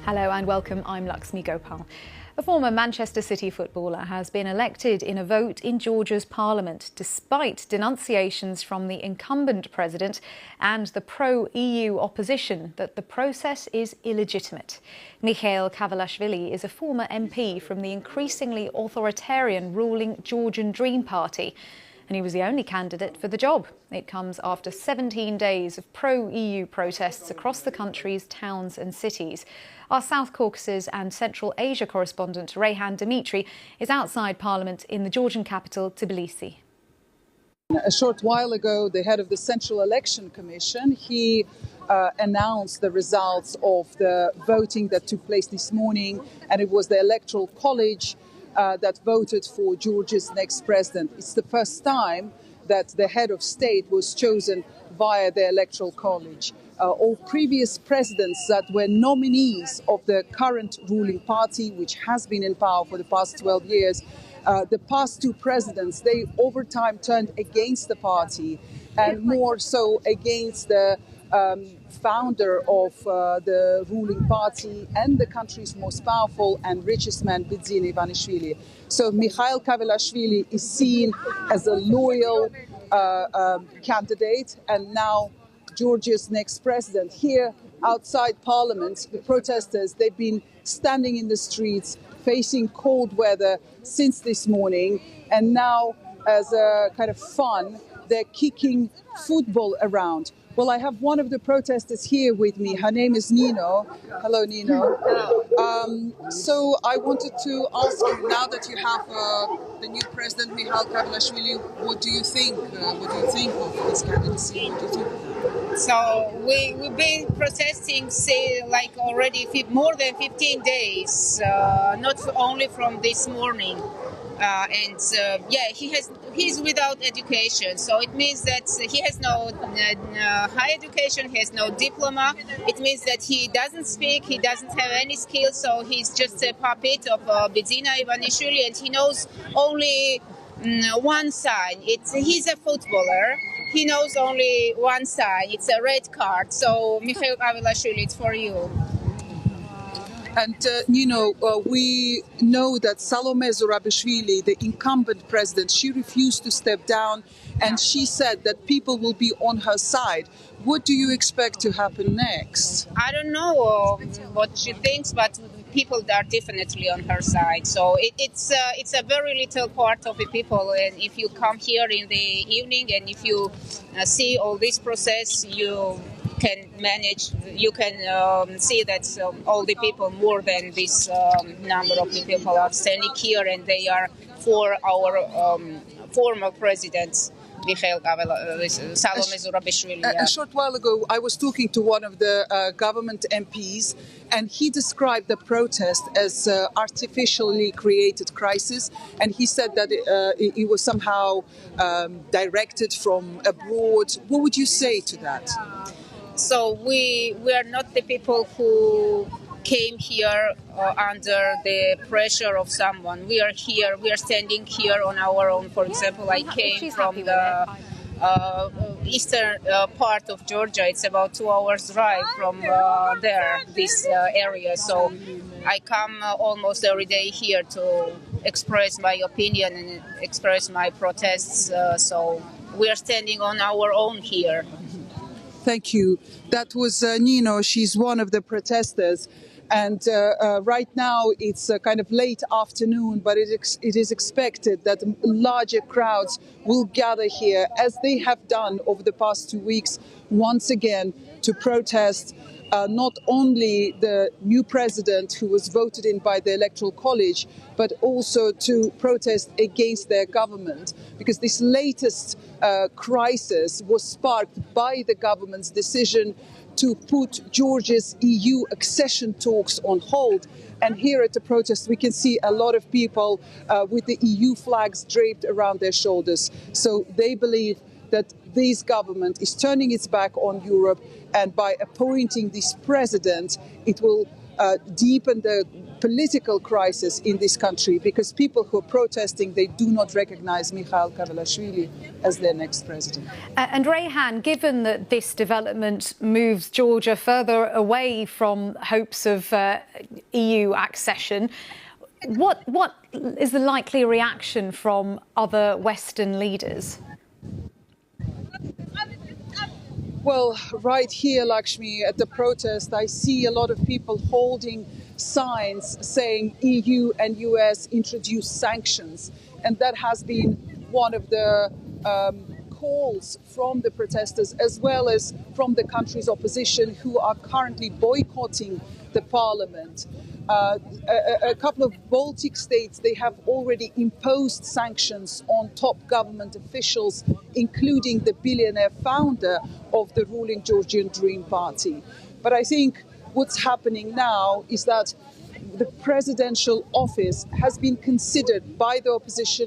Hello and welcome, I'm Laxmi Gopal. A former Manchester City footballer has been elected in a vote in Georgia's parliament, despite denunciations from the incumbent president and the pro-EU opposition that the process is illegitimate. Mikheil Kavelashvili is a former MP from the increasingly authoritarian ruling Georgian Dream party, and he was the only candidate for the job. It comes after 17 days of pro-EU protests across the country's towns and cities. Our South Caucasus and Central Asia correspondent Reyhan Dimitri is outside Parliament in the Georgian capital, Tbilisi. A short while ago, the head of the Central Election Commission, he announced the results of the voting that took place this morning, and it was the Electoral College that voted for Georgia's next president. It's the first time that the head of state was chosen via the Electoral College. All previous presidents that were nominees of the current ruling party, which has been in power for the past 12 years, the past two presidents, they over time turned against the party and more so against the founder of the ruling party and the country's most powerful and richest man, Ivanishvili. So Mikheil Kavelashvili is seen as a loyal candidate, and now Georgia's next president. Here outside Parliament, the protesters, they've been standing in the streets, facing cold weather since this morning, and now, as a kind of fun, they're kicking football around. Well, I have one of the protesters here with me. Her name is Nino. Hello, Nino. So I wanted to ask you, now that you have the new president, Mikheil Kavelashvili, what do you think? What do you think of his candidacy? What do you think of that? So we've been protesting, say, like already more than 15 days, not only from this morning. He's without education, so it means that he has no high education, he has no diploma. It means that he doesn't speak, he doesn't have any skills, so he's just a puppet of Ivanishvili, and he knows only one side. He's a footballer. He knows only one side. It's a red card. So Mikheil Kavelashvili, it's for you. And, we know that Salome Zurabishvili, the incumbent president, she refused to step down, and she said that people will be on her side. What do you expect to happen next? I don't know what she thinks, but people are definitely on her side. So it's a very little part of the people. And if you come here in the evening and if you see all this process, you can manage, you can see that all the people, more than this number of the people, are standing here, and they are for our former president, Mikheil Kavelashvili, Salome Zurabishvili. A short while ago, I was talking to one of the government MPs, and he described the protest as artificially created crisis, and he said that it was somehow directed from abroad. What would you say to that? So we are not the people who came here under the pressure of someone. We are here, we are standing here on our own. For example, I came from the eastern part of Georgia. It's about 2 hours drive from this area. So I come almost every day here to express my opinion and express my protests. So we are standing on our own here. Thank you. That was Nino. She's one of the protesters. And right now it's kind of late afternoon, but it is expected that larger crowds will gather here, as they have done over the past 2 weeks, once again to protest not only the new president who was voted in by the Electoral College, but also to protest against their government, because this latest crisis was sparked by the government's decision to put Georgia's EU accession talks on hold. And here at the protest, we can see a lot of people with the EU flags draped around their shoulders. So they believe that this government is turning its back on Europe, and by appointing this president, it will deepen the political crisis in this country, because people who are protesting, they do not recognize Mikheil Kavelashvili as their next president. And Rayhan, given that this development moves Georgia further away from hopes of EU accession, what is the likely reaction from other Western leaders? Well, right here, Lakshmi, at the protest, I see a lot of people holding signs saying EU and US introduce sanctions. And that has been one of the calls from the protesters, as well as from the country's opposition, who are currently boycotting the parliament. A couple of Baltic states, they have already imposed sanctions on top government officials, including the billionaire founder of the ruling Georgian Dream party. But I think what's happening now is that the presidential office has been considered by the opposition